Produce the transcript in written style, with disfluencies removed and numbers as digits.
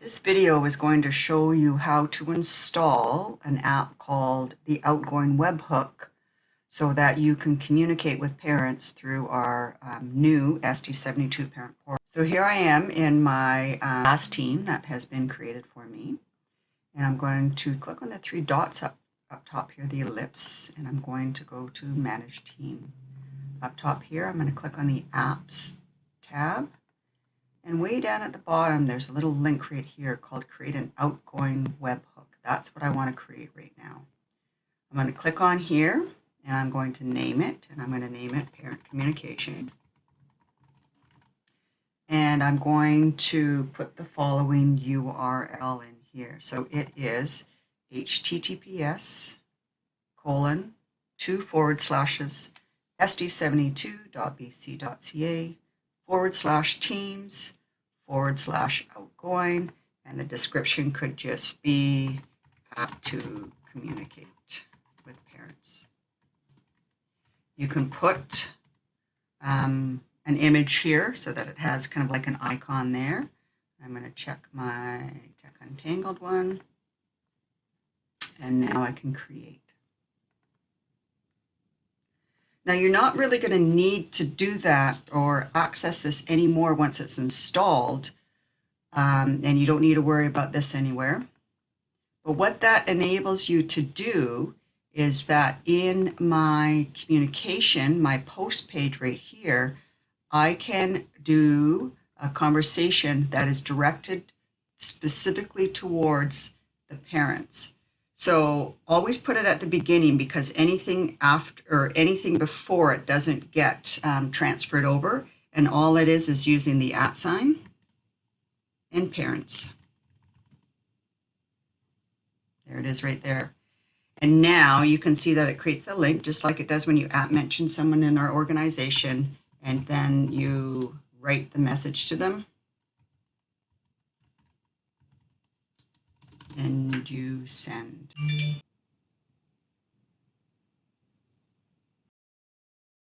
This video is going to show you how to install an app called the Outgoing Webhook so that you can communicate with parents through our new SD72 parent portal. So here I am in my last team that has been created for me. And I'm going to click on the three dots up top here, the ellipse, and I'm going to go to Manage Team. Up top here, I'm going to click on the Apps tab. And way down at the bottom, there's a little link right here called Create an Outgoing Webhook. That's what I want to create right now. I'm going to click on here, and I'm going to name it, and I'm going to name it Parent Communication. And I'm going to put the following URL in here. So it is https://sd72.bc.ca/teams/outgoing, and the description could just be app to communicate with parents. You can put an image here so that it has kind of like an icon there. I'm going to check my Tech Untangled one, and now I can create. Now you're not really going to need to do that or access this anymore once it's installed, and you don't need to worry about this anywhere. But what that enables you to do is that in my communication, my post page right here, I can do a conversation that is directed specifically towards the parents. So always put it at the beginning, because anything after or anything before it doesn't get transferred over, and all it is using the @ sign and parents. There it is right there. And now you can see that it creates the link just like it does when you mention someone in our organization, and then you write the message to them and you send.